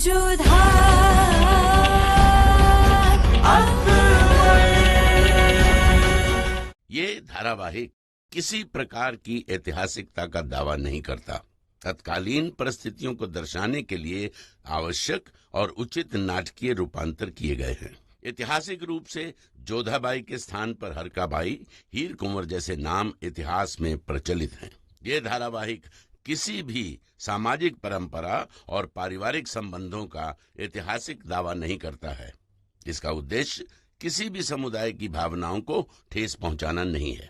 जोधा ये धारावाहिक किसी प्रकार की ऐतिहासिकता का दावा नहीं करता। तत्कालीन परिस्थितियों को दर्शाने के लिए आवश्यक और उचित नाटकीय रूपांतर किए गए हैं। ऐतिहासिक रूप से जोधाबाई के स्थान पर हरकाबाई, हीर कुंवर जैसे नाम इतिहास में प्रचलित हैं। ये धारावाहिक किसी भी सामाजिक परंपरा और पारिवारिक संबंधों का ऐतिहासिक दावा नहीं करता है। इसका उद्देश्य किसी भी समुदाय की भावनाओं को ठेस पहुंचाना नहीं है।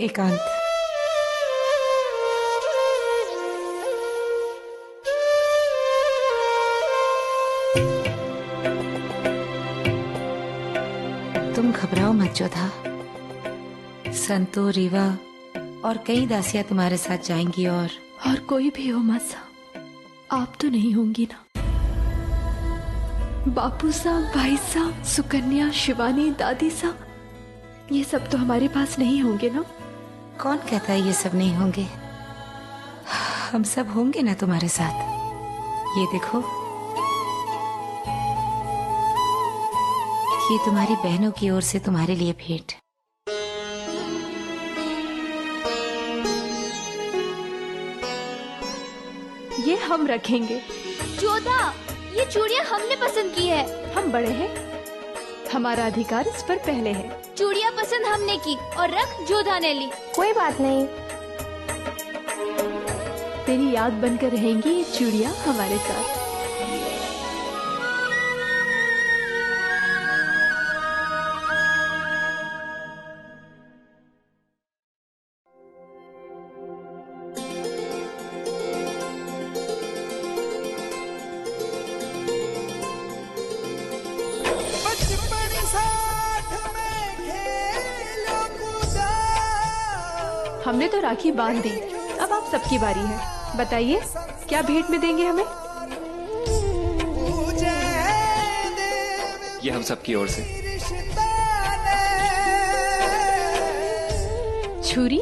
एकांत। तुम घबराओ मत जोधा। संतो, रीवा और कई दासियां तुम्हारे साथ जाएंगी। और कोई भी हो मासा, आप तो नहीं होंगी ना? बापू साहब, भाई साहब, सुकन्या, शिवानी, दादी साहब, ये सब तो हमारे पास नहीं होंगे ना? कौन कहता है ये सब नहीं होंगे? हम सब होंगे ना तुम्हारे साथ। ये देखो, ये तुम्हारी बहनों की ओर से तुम्हारे लिए भेंट। ये हम रखेंगे। जोधा, ये चूड़ियाँ हमने पसंद की है। हम बड़े हैं, हमारा अधिकार इस पर पहले है। चूड़ियाँ पसंद हमने की और रख जोधा ने ली। कोई बात नहीं, तेरी याद बनकर रहेंगी ये चूड़ियाँ हमारे साथ। हमने तो राखी बांध दी, अब आप सबकी बारी है। बताइए क्या भेंट में देंगे हमें? ये हम सबकी ओर से छुरी।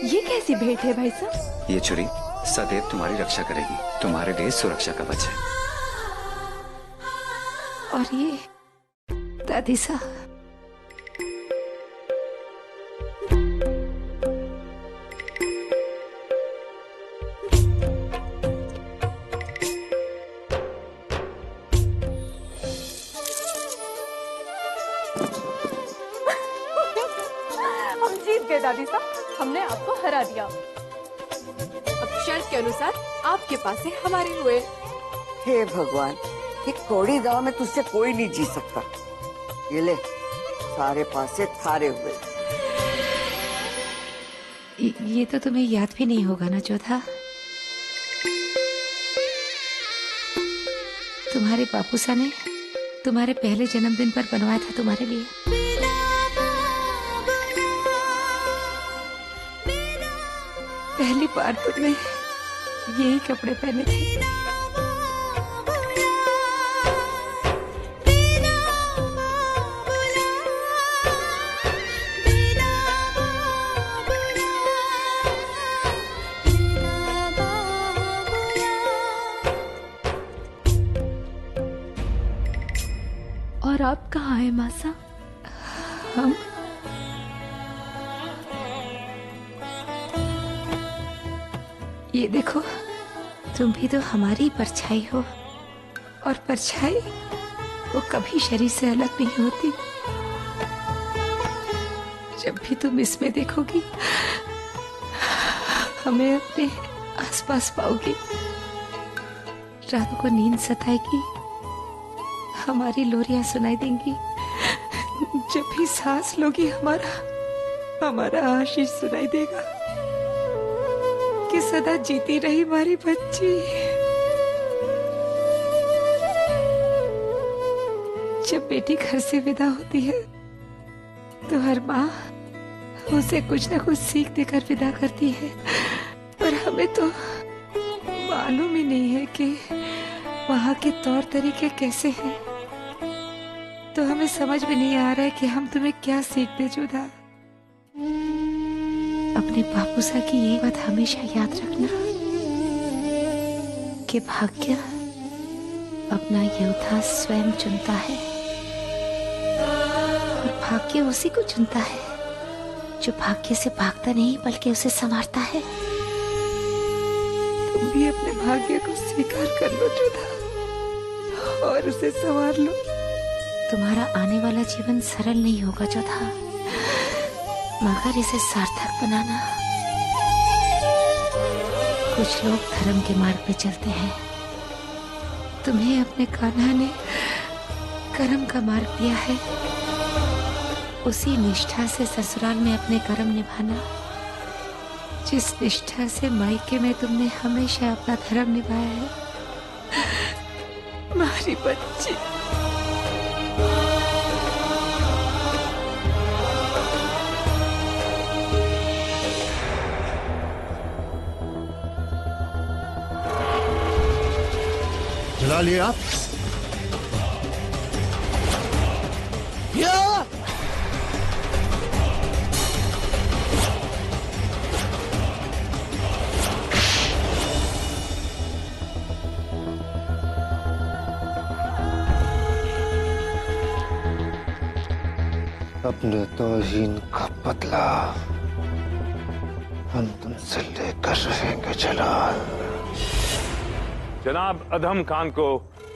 ये कैसी भेंट है भाई साहब? ये छुरी सदैव तुम्हारी रक्षा करेगी, तुम्हारे लिए सुरक्षा कवच है। और ये दादी साहब, दादी साहब, हमने आपको हरा दिया। अब शर्त के अनुसार आपके पास से हमारे हुए। हे भगवान, ये कौड़ी दाव में तुझसे कोई नहीं जीत सकता। ये ले, सारे पास से थारे हुए। ये तो तुम्हें याद भी नहीं होगा ना जोधा? तुम्हारे बापूसा ने तुम्हारे पहले जन्मदिन पर बनवाया था तुम्हारे लिए। पहली बार तुमने यही कपड़े पहने थे। और आप कहाँ हैं मासा? हम ये देखो, तुम भी तो हमारी परछाई हो, और परछाई वो कभी शरीर से अलग नहीं होती। जब भी तुम इसमें देखोगी, हमें अपने आसपास पाओगी। रात को नींद सताएगी, हमारी लोरियां सुनाई देंगी। जब भी सांस लोगी, हमारा आशीष सुनाई देगा कि सदा जीती रही हमारी बच्ची। जब बेटी घर से विदा होती है तो हर माँ उसे कुछ न कुछ सीख देकर विदा करती है, पर हमें तो मालूम ही नहीं है कि वहाँ के तौर तरीके कैसे हैं। तो हमें समझ में नहीं आ रहा है कि हम तुम्हें क्या सीख दे जोधा। अपने बापूसा की ये बात हमेशा याद रखना कि भाग्य अपना योद्धा स्वयं चुनता है और भाग्य उसी को चुनता है जो भाग्य से भागता नहीं बल्कि उसे संवारता है। तुम भी अपने भाग्य को स्वीकार कर लो जोधा और उसे संवार लो। तुम्हारा आने वाला जीवन सरल नहीं होगा जोधा, मगर इसे सार्थक बनाना। कुछ लोग धर्म के मार्ग पे चलते हैं, तुम्हें अपने कान्हा ने कर्म का मार्ग दिया है। उसी निष्ठा से ससुराल में अपने कर्म निभाना जिस निष्ठा से मायके में तुमने हमेशा अपना धर्म निभाया है। हमारी बच्ची जला लिए आप? अपने तौहीन का बदला हम तुमसे लेकर रहेंगे जलाल। जनाब अधम खान को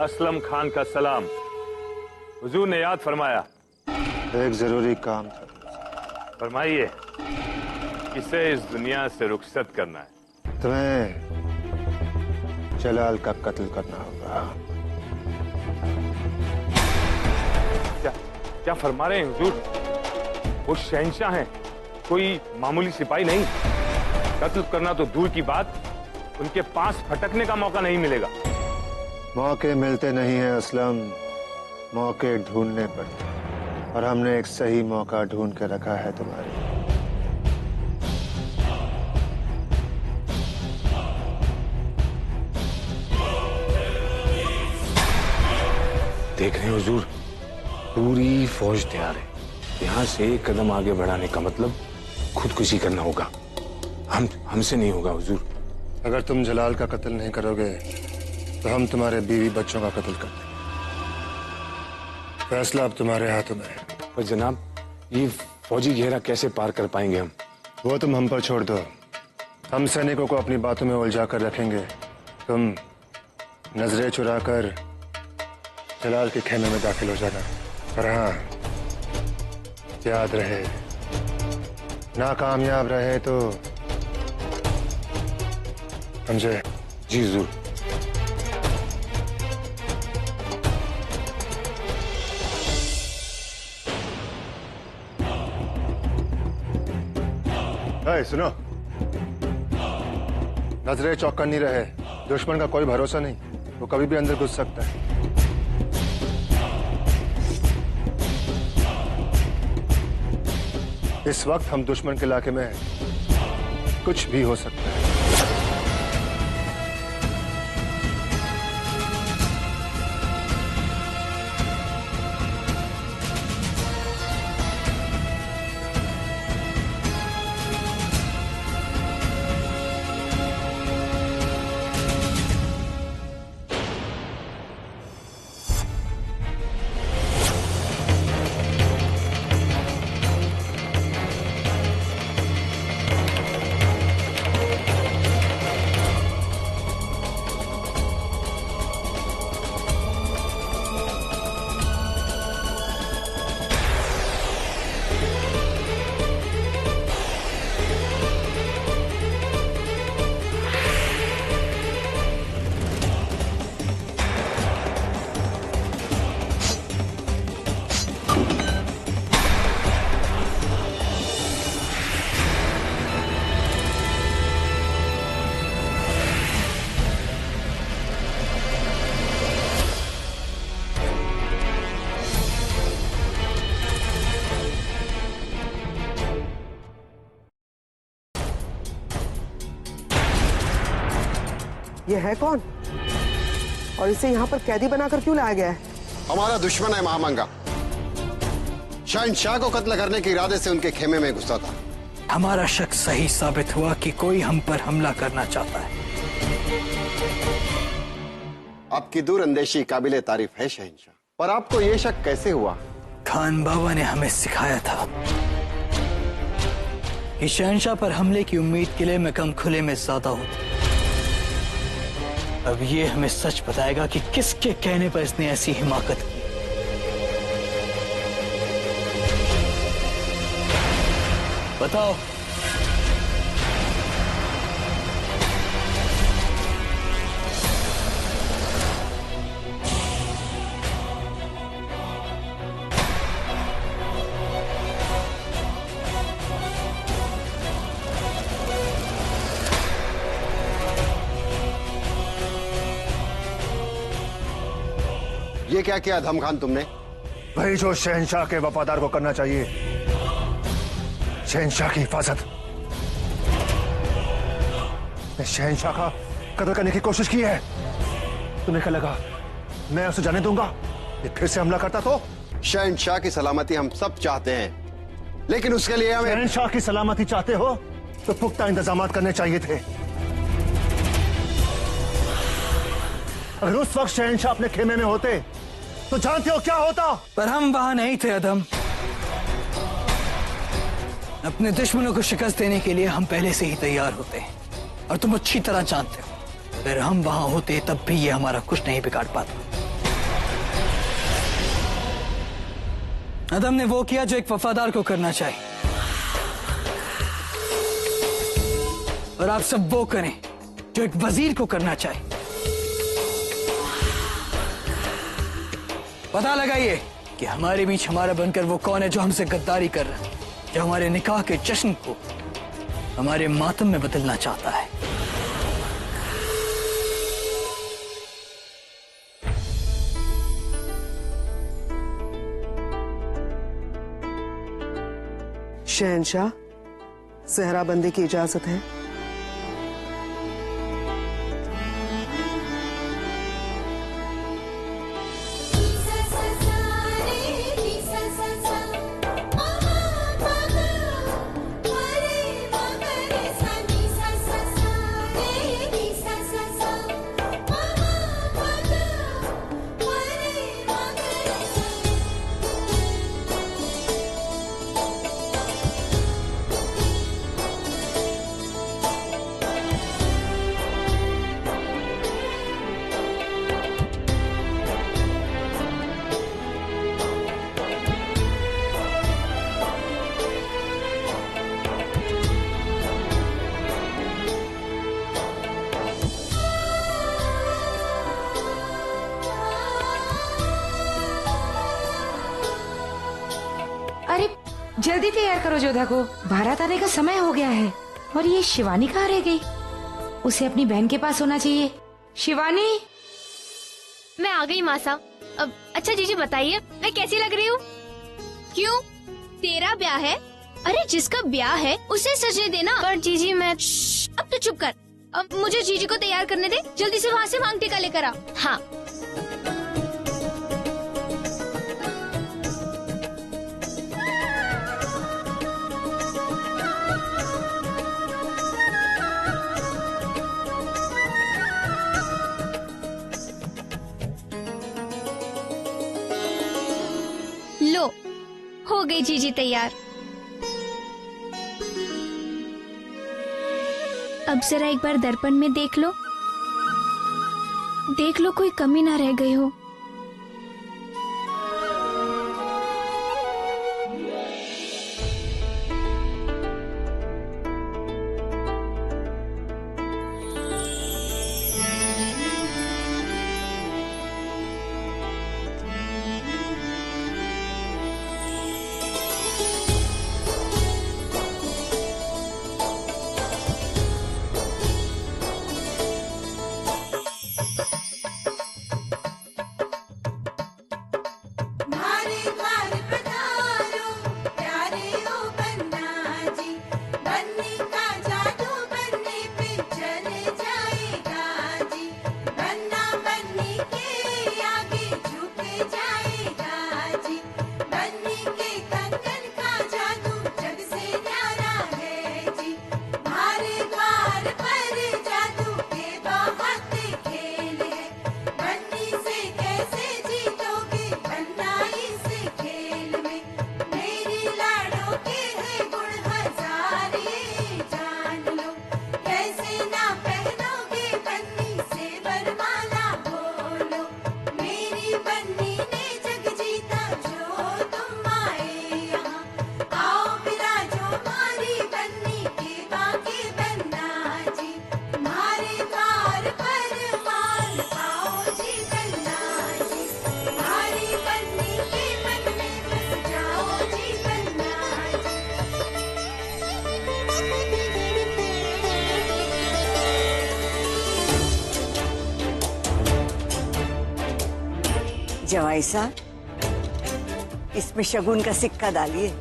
असलम खान का सलाम। हुजूर ने याद फरमाया। एक जरूरी काम था। फरमाइए। इसे इस दुनिया से रुखसत करना है। तुम्हें जलाल का कत्ल करना होगा। क्या फरमा रहे हैं हुजूर? वो शहंशाह हैं, कोई मामूली सिपाही नहीं। कत्ल करना तो दूर की बात, उनके पास फटकने का मौका नहीं मिलेगा। मौके मिलते नहीं हैं असलम, मौके ढूंढने पड़ते हैं और हमने एक सही मौका ढूंढ के रखा है तुम्हारे। देख रहे हैं हुजूर, पूरी फौज तैयार है। यहाँ से एक कदम आगे बढ़ाने का मतलब खुदकुशी करना होगा। हमसे नहीं होगा हुजूर। अगर तुम जलाल का कत्ल नहीं करोगे तो हम तुम्हारे बीवी बच्चों का कत्ल कर देंगे। फैसला अब तुम्हारे हाथों में है। पर जनाब, ये फौजी घेरा कैसे पार कर पाएंगे हम? वो तुम हम पर छोड़ दो। हम सैनिकों को अपनी बातों में उलझा कर रखेंगे। तुम नजरें चुराकर जलाल के खेमे में दाखिल हो जाना। पर हाँ, याद रहे, नाकामयाब रहे तो समझे? जी हुजूर। सुनो, नजरें चौकन्नी रहे। दुश्मन का कोई भरोसा नहीं, वो कभी भी अंदर घुस सकता है। इस वक्त हम दुश्मन के इलाके में हैं, कुछ भी हो सकता है। ये है कौन और इसे यहाँ पर कैदी बनाकर क्यों लाया गया है? हमारा दुश्मन है महामंगा। शहंशाह को कत्ल करने के इरादे से उनके खेमे में घुसा था। हमारा शक सही साबित हुआ कि कोई हम पर हमला करना चाहता है। आपकी दूरअंदेशी काबिले तारीफ है शहंशाह, पर आपको ये शक कैसे हुआ? खान बाबा ने हमें सिखाया था कि शहंशाह पर हमले की उम्मीद किले में कम खुले में ज्यादा होती। अब ये हमें सच बताएगा कि किसके कहने पर इसने ऐसी हिमाकत की। बताओ। ये क्या किया अधम खान तुमने? वही जो शहंशाह के वफादार को करना चाहिए, शहंशाह की हिफाजत। ने शहंशाह का कत्ल करने की कोशिश की है। तुम्हें क्या लगा मैं उसे जाने दूंगा? ये फिर से हमला करता तो? शहंशाह की सलामती हम सब चाहते हैं, लेकिन उसके लिए हमें... शहंशाह की सलामती चाहते हो तो पुख्ता इंतजाम करने चाहिए थे। अगर उस वक्त शहंशाह अपने खेमे में होते तो जानते हो क्या होता? पर हम वहां नहीं थे अधम। अपने दुश्मनों को शिकस्त देने के लिए हम पहले से ही तैयार होते हैं, और तुम अच्छी तरह जानते हो अगर हम वहां होते तब भी ये हमारा कुछ नहीं बिगाड़ पाता। अदम ने वो किया जो एक वफादार को करना चाहिए, और आप सब वो करें जो एक वजीर को करना चाहिए। पता लगाइए कि हमारे बीच हमारा बनकर वो कौन है जो हमसे गद्दारी कर रहा है, जो हमारे निकाह के जश्न को हमारे मातम में बदलना चाहता है। शहंशाह, सेहराबंदी की इजाजत है। अरे जल्दी तैयार करो जोधा को, बारात आने का समय हो गया है। और ये शिवानी कहाँ रह गई? उसे अपनी बहन के पास होना चाहिए। शिवानी, मैं आ गई मासा। अब अच्छा जीजी बताइए मैं कैसी लग रही हूँ? क्यों, तेरा ब्याह है? अरे जिसका ब्याह है उसे सजने देना। पर जीजी मैं... अब तो चुप कर। अब मुझे जीजी को तैयार करने दे। जल्दी से वहाँ से मांग टीका लेकर आ। हाँ। लो, हो गई जीजी तैयार। अब जरा एक बार दर्पण में देख लो कोई कमी ना रह गई हो। जवाई साहब, इसमें शगुन का सिक्का डालिए।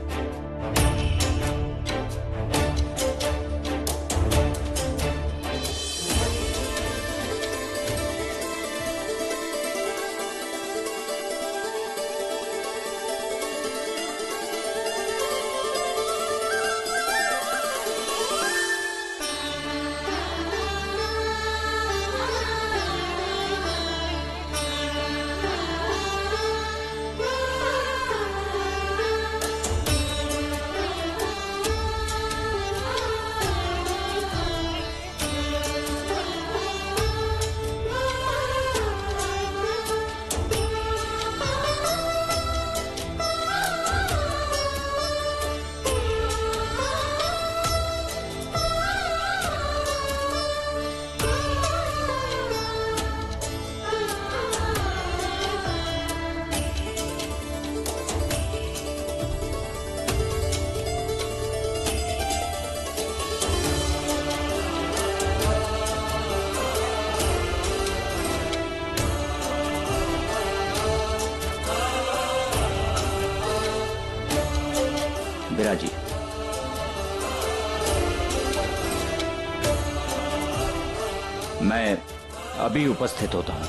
विराजी, मैं अभी उपस्थित होता हूं।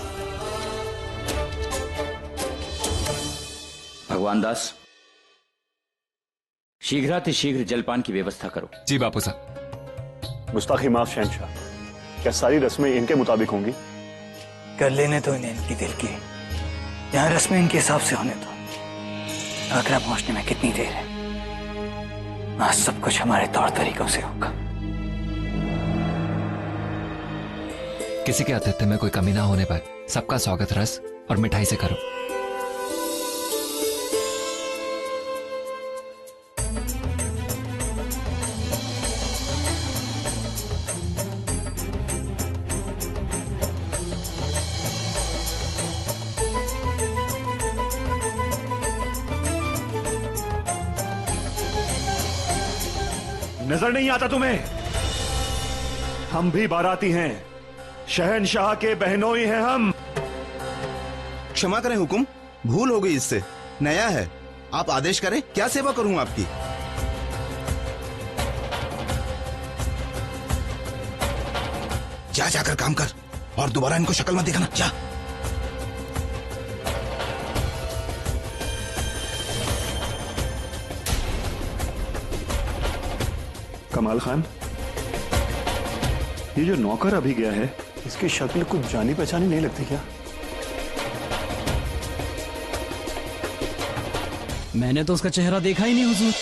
भगवान दास, शीघ्रातिशीघ्र जलपान की व्यवस्था करो। जी बापू साहब। गुस्ताखी माफ शहंशाह, क्या सारी रस्में इनके मुताबिक होंगी? कर लेने तो इन्हें इनकी दिल की, यहाँ रस्में इनके हिसाब से होने दो। आगरा पहुंचने में कितनी देर है? आज सब कुछ हमारे तौर तरीकों से होगा। किसी के आतिथ्य में कोई कमी ना होने पाए। सबका स्वागत रस और मिठाई से करो। नजर नहीं आता तुम्हें? हम भी बाराती हैं, शहनशाह के बहनोई हैं हम। क्षमा करें हुकुम, भूल हो गई इससे। नया है, आप आदेश करें, क्या सेवा करूं आपकी? जा जाकर काम कर और दोबारा इनको शक्ल मत दिखाना। जा। कमाल खान, ये जो नौकर अभी गया है, इसकी शक्ल कुछ जानी पहचानी नहीं लगती क्या? मैंने तो उसका चेहरा देखा ही नहीं हुजूर।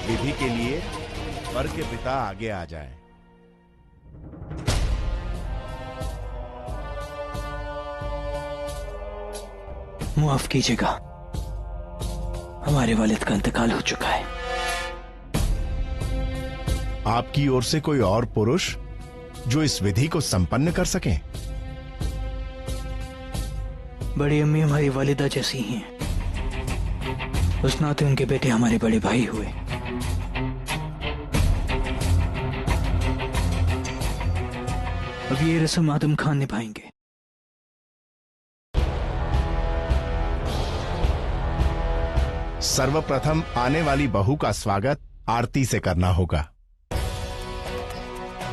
विधि के लिए वर के पिता आगे आ जाए। माफ कीजिएगा, हमारे वालिद का इंतकाल हो चुका है। आपकी ओर से कोई और पुरुष जो इस विधि को संपन्न कर सके? बड़ी अम्मी हमारी वालिदा जैसी ही हैं। उस नाते उनके बेटे हमारे बड़े भाई हुए। अब ये रस्म आदम खान निभाएंगे। सर्वप्रथम आने वाली बहू का स्वागत आरती से करना होगा।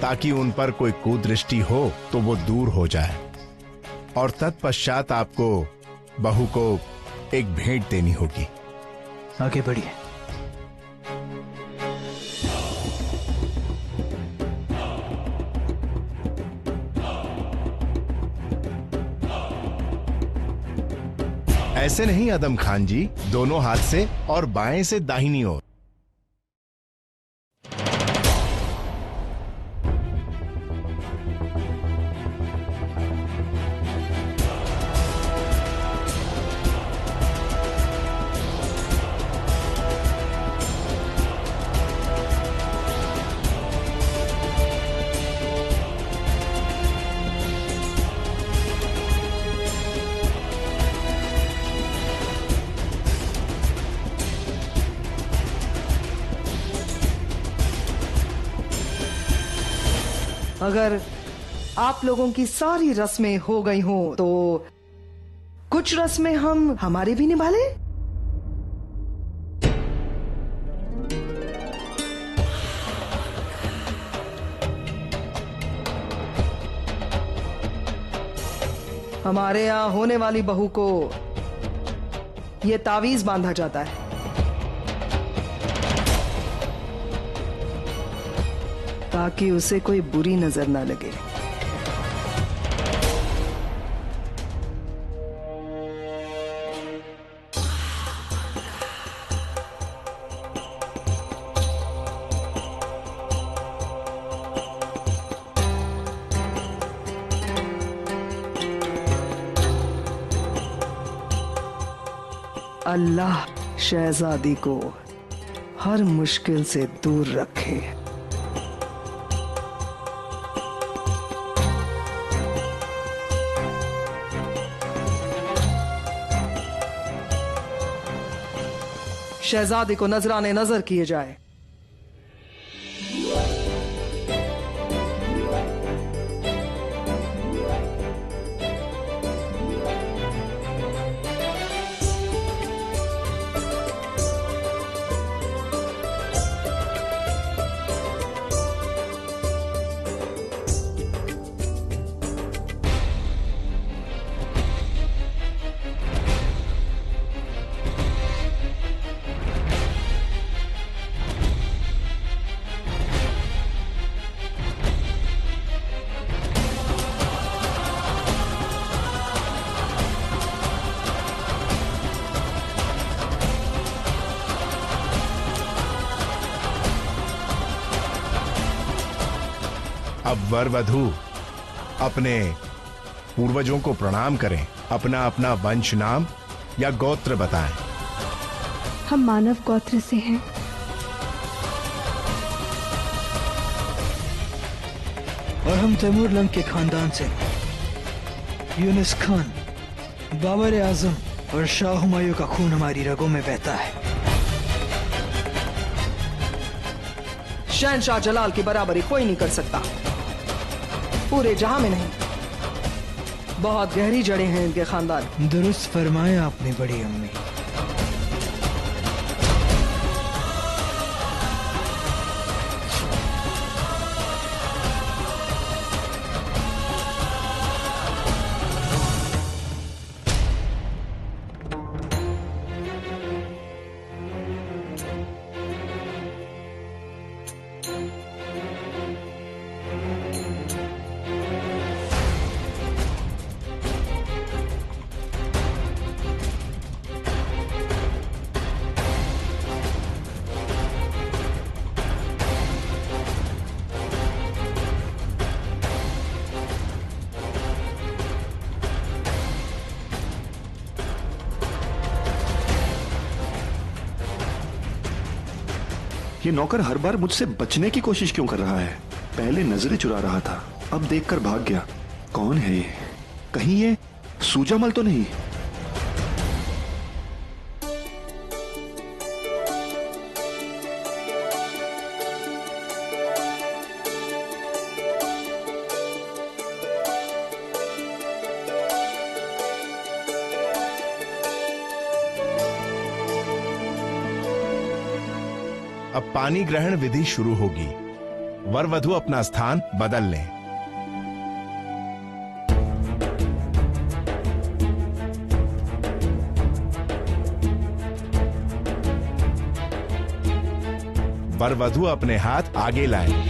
ताकि उन पर कोई कुदृष्टि हो तो वो दूर हो जाए। और तत्पश्चात आपको बहू को एक भेंट देनी होगी। आगे बढ़िए। ऐसे नहीं आदम खान जी, दोनों हाथ से और बाएं से दाहिनी ओर। अगर आप लोगों की सारी रस्में हो गई हों तो कुछ रस्में हम हमारी भी निभा लें। हमारे यहां होने वाली बहू को यह तावीज बांधा जाता है। ताकि उसे कोई बुरी नजर ना लगे। अल्लाह शहजादी को हर मुश्किल से दूर रखे। शहजादी को नजराने नजर किए जाए। अब वर वधू अपने पूर्वजों को प्रणाम करें। अपना अपना वंश नाम या गोत्र बताएं। हम मानव गोत्र से हैं। और हम तैमूर लंग के खानदान से। यूनुस खान, बाबर आजम और शाह हुमायूं का खून हमारी रगों में बहता है। शहनशाह जलाल की बराबरी कोई नहीं कर सकता, पूरे जहां में नहीं। बहुत गहरी जड़ें हैं इनके खानदान। दुरुस्त फरमाया आपने बड़ी अम्मी। ये नौकर हर बार मुझसे बचने की कोशिश क्यों कर रहा है? पहले नजरें चुरा रहा था, अब देखकर भाग गया। कौन है ये? कहीं ये सूजामल तो नहीं? अब पानी ग्रहण विधि शुरू होगी। वर वधु अपना स्थान बदल लें। वर वधु अपने हाथ आगे लाएं।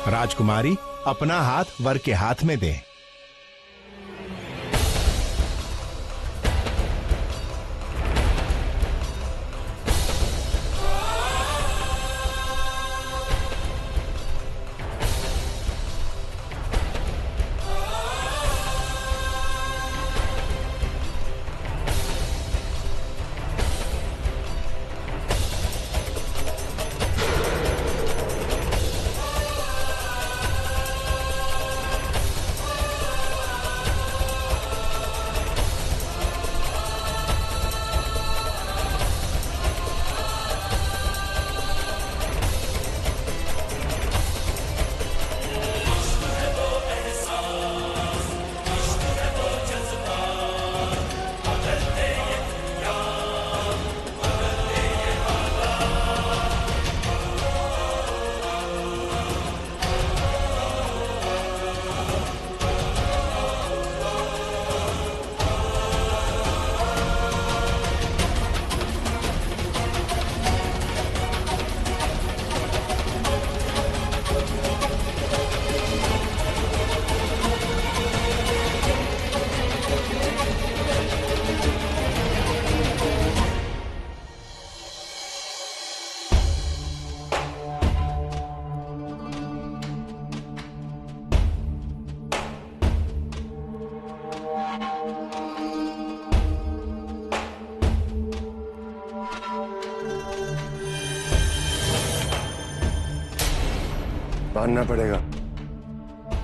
राजकुमारी अपना हाथ वर के हाथ में दें। मानना पड़ेगा,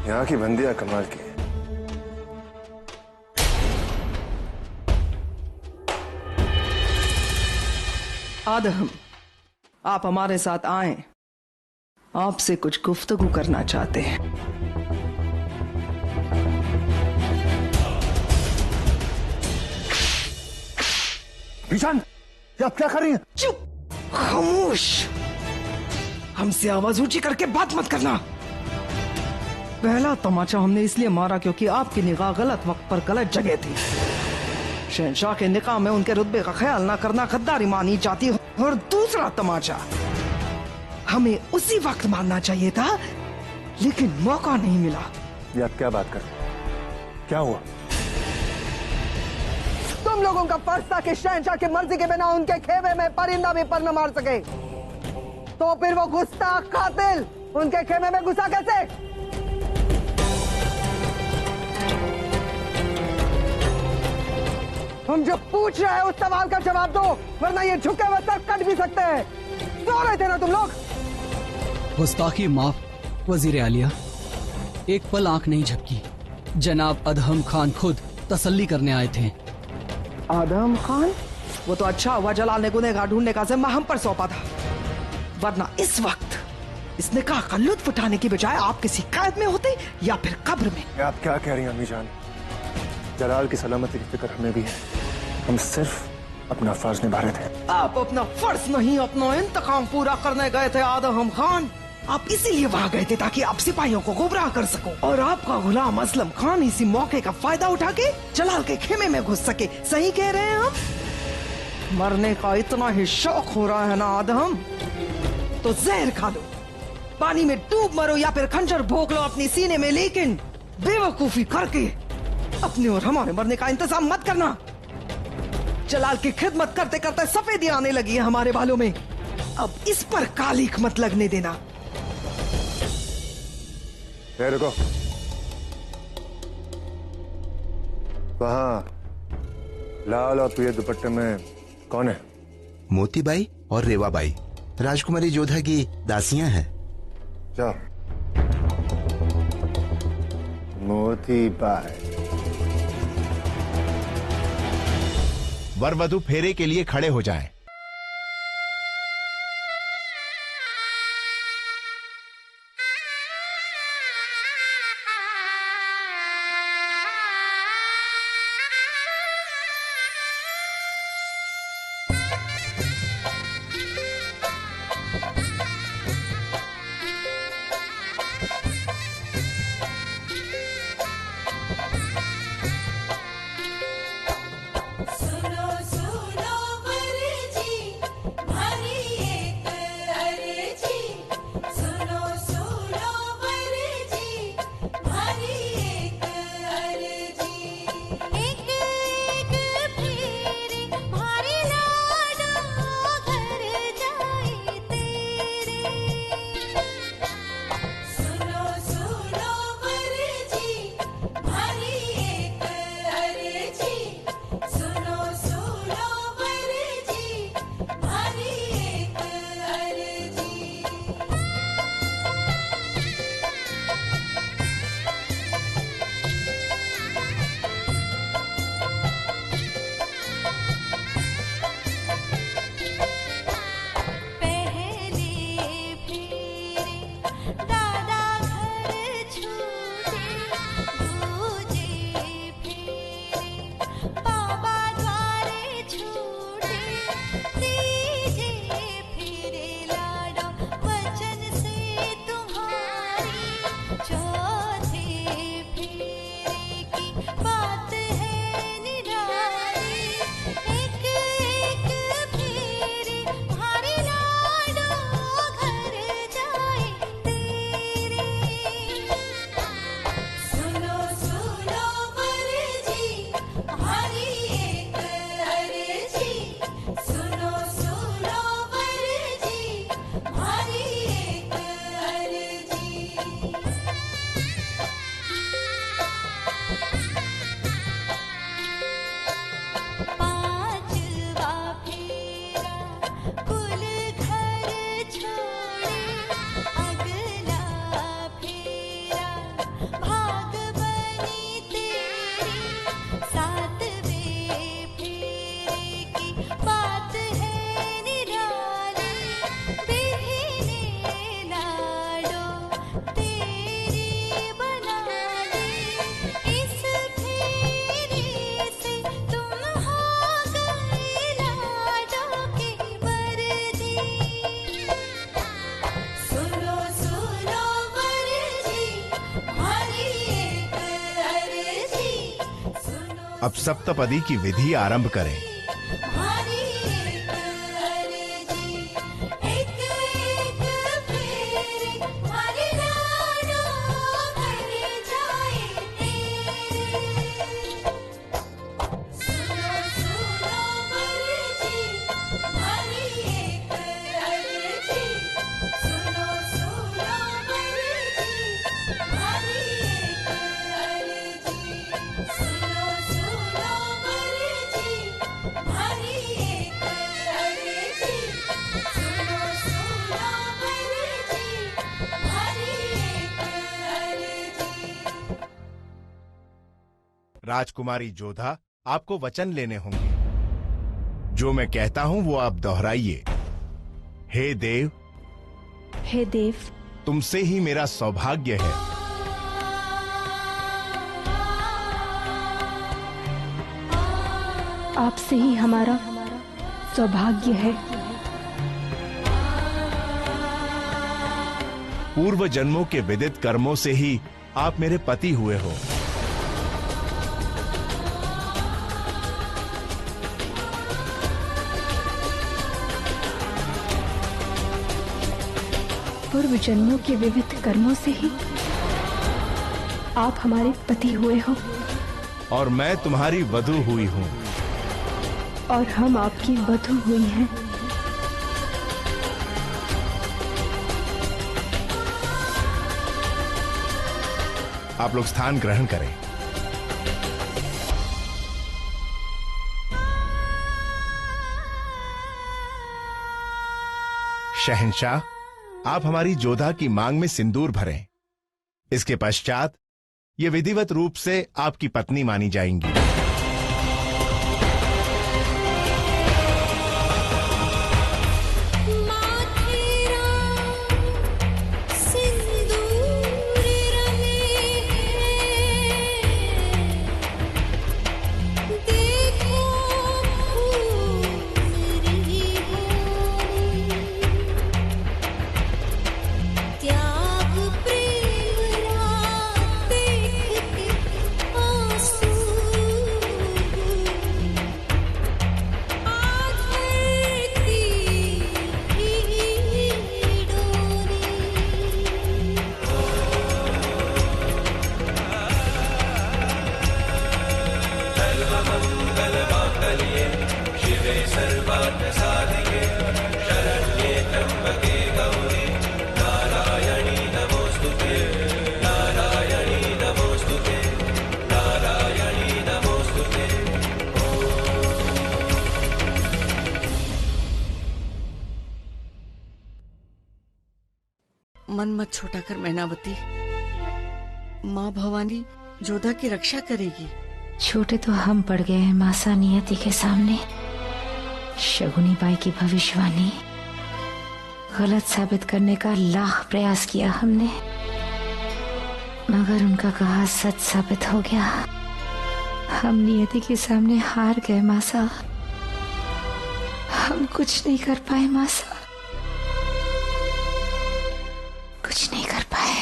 यहाँ की बंदियां कमाल की है। आदम, आप हमारे साथ आए, आपसे कुछ गुफ्तगू करना चाहते हैं। ईशान, ये आप क्या कर रही हैं? चुप, खामोश। हमसे आवाज ऊंची करके बात मत करना। पहला तमाचा हमने इसलिए मारा क्योंकि आपकी निगाह गलत वक्त पर गलत जगह थी। शहंशाह के निकाह में उनके रुतबे का ख्याल ना करना गद्दारी मानी जाती है। और दूसरा तमाचा हमें उसी वक्त मारना चाहिए था, लेकिन मौका नहीं मिला। ये आप क्या बात कर रहे हैं? क्या हुआ? तुम लोगों का फर्ज था कि शहंशाह की मर्जी के बिना उनके खेमे में परिंदा भी पर न मार सके, तो फिर वो गुस्ताख कातिल उनके खेमे में घुसा कैसे? हम जो पूछ रहे हैं उस सवाल का जवाब दो, वरना ये झुके हुए सर कट भी सकते हैं। सो रहे थे ना तुम लोग? गुस्ताखी माफ वजीर आलिया, एक पल आंख नहीं झपकी। जनाब अदहम खान खुद तसल्ली करने आए थे। आदम खान? वो तो अच्छा हुआ जलाल ने गुनहगार ढूंढने का जिम्मा हम पर सौंपा था, वरना इस वक्त इस निकाह का लुत्फ उठाने की बजाय आप किसी कैद में होते या फिर कब्र में। आप क्या कह रही हैं अम्मी जान? जलाल की सलामती की फिक्र हमें भी है, हम सिर्फ अपना फर्ज निभा रहे थे। आप अपना फर्ज नहीं, अपना इंतकाम पूरा करने गए थे आदम खान। आप इसीलिए वहाँ गए थे ताकि आप सिपाहियों को गुमराह कर सको, और आपका गुलाम असलम खान इसी मौके का फायदा उठा के जलाल के खेमे में घुस सके। सही कह रहे हैं हम? मरने का इतना ही शौक हो रहा है ना आदम, तो जहर खा लो, पानी में डूब मरो या फिर खंजर भोंक लो अपनी सीने में, लेकिन बेवकूफी करके अपने और हमारे मरने का इंतजाम मत करना। जलाल की खिदमत करते करते सफेदी आने लगी है हमारे बालों में, अब इस पर कालिख मत लगने देना। रुको, वहाँ लाल और पीले दुपट्टे में कौन है? मोती बाई और रेवा बाई, राजकुमारी जोधा की दासियां हैं। जाओ। मोती बाई। वर वधु फेरे के लिए खड़े हो जाएं। अब सप्तपदी की विधि आरंभ करें। राजकुमारी जोधा, आपको वचन लेने होंगे। जो मैं कहता हूं वो आप दोहराइए। हे देव, हे देव, तुमसे ही मेरा सौभाग्य है। आपसे ही हमारा सौभाग्य है। पूर्व जन्मों के विदित कर्मों से ही आप मेरे पति हुए हो। पूर्व जन्मों के विविध कर्मों से ही आप हमारे पति हुए हो। और मैं तुम्हारी वधू हुई हूँ। और हम आपकी वधू हुई हैं। आप लोग स्थान ग्रहण करें। शहंशाह, आप हमारी जोधा की मांग में सिंदूर भरें। इसके पश्चात ये विधिवत रूप से आपकी पत्नी मानी जाएंगी। मन मत छोटा कर मैनावती, माँ भवानी जोधा की रक्षा करेगी। छोटे तो हम पड़ गए हैं मासा नियति के सामने। शगुनी बाई की भविष्यवाणी गलत साबित करने का लाख प्रयास किया हमने, मगर उनका कहा सच साबित हो गया। हम नियति के सामने हार गए मासा। हम कुछ नहीं कर पाए मासा, कुछ नहीं कर पाए।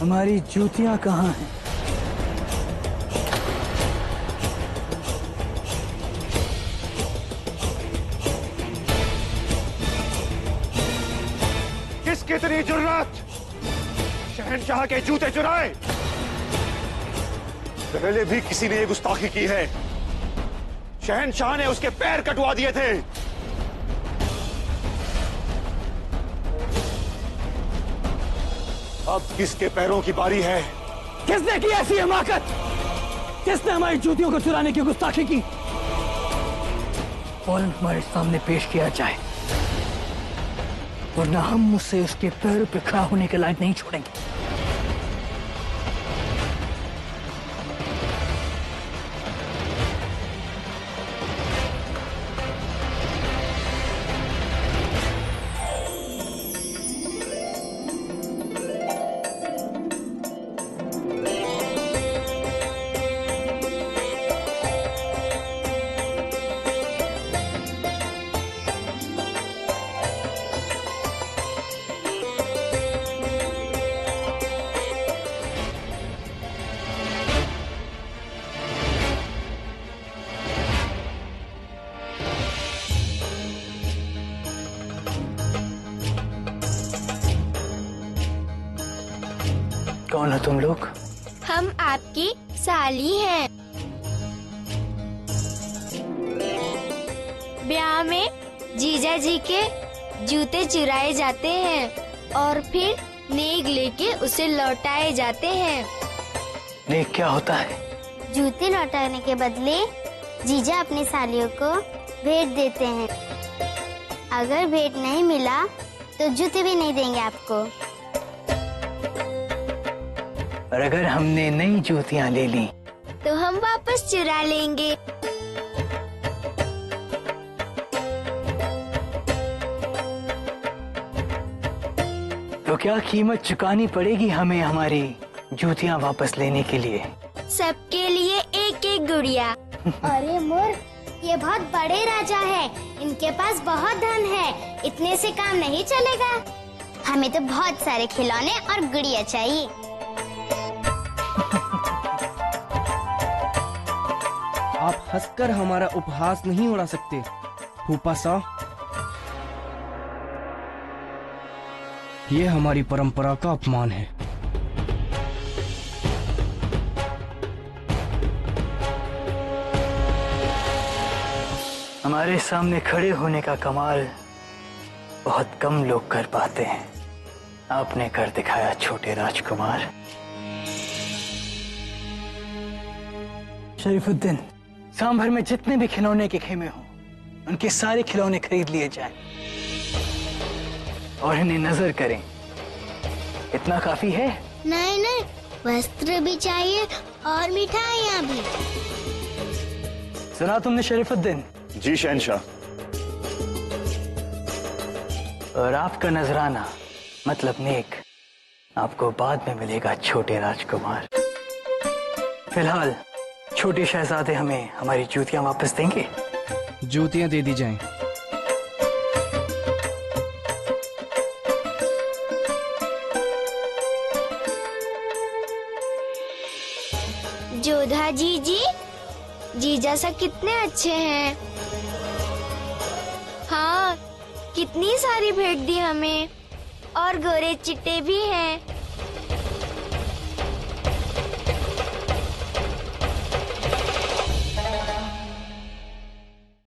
हमारी जूतियां कहाँ हैं? किसकी इतनी जुर्रत शहंशाह के जूते चुराए? पहले भी किसी ने ये गुस्ताखी की है। शहंशाह ने उसके पैर कटवा दिए थे। अब किसके पैरों की बारी है? किसने की ऐसी हिमाकत? किसने हमारी जूतियों को चुराने की गुस्ताखी की? फौरन हमारे सामने पेश किया जाए, वरना हम उसे उसके पैरों पे खड़ा होने के लायक नहीं छोड़ेंगे। कौन हो तुम लोग? हम आपकी साली हैं। ब्याह में जीजा जी के जूते चुराए जाते हैं और फिर नेग लेके उसे लौटाए जाते हैं। नेग क्या होता है? जूते लौटाने के बदले जीजा अपनी सालियों को भेंट देते हैं। अगर भेंट नहीं मिला तो जूते भी नहीं देंगे आपको। और अगर हमने नई जूतियां ले ली तो हम वापस चुरा लेंगे। तो क्या कीमत चुकानी पड़ेगी हमें हमारी जूतियां वापस लेने के लिए? सबके लिए एक एक गुड़िया। अरे मूर्ख, ये बहुत बड़े राजा है, इनके पास बहुत धन है, इतने से काम नहीं चलेगा। हमें तो बहुत सारे खिलौने और गुड़िया चाहिए। आप हंसकर हमारा उपहास नहीं उड़ा सकते फूफा सा। ये हमारी परंपरा का अपमान है। हमारे सामने खड़े होने का कमाल बहुत कम लोग कर पाते हैं। आपने कर दिखाया छोटे राजकुमार। शरीफुद्दीन, सांभर में जितने भी खिलौने के खेमे हों, उनके सारे खिलौने खरीद लिए जाएं और इन्हें नजर करें। इतना काफी है? नहीं नहीं, वस्त्र भी चाहिए और मिठाइयाँ भी। सुना तुमने शरीफुद्दीन? जी शहंशाह। और आपका नजराना मतलब नेक आपको बाद में मिलेगा छोटे राजकुमार। फिलहाल छोटे शहजादे हमें हमारी जूतियां वापस देंगे। जूतियां दे दी जाएं। जोधा जी जीजा सा कितने अच्छे हैं। हाँ, कितनी सारी भेंट दी हमें और गोरे चिट्टे भी हैं।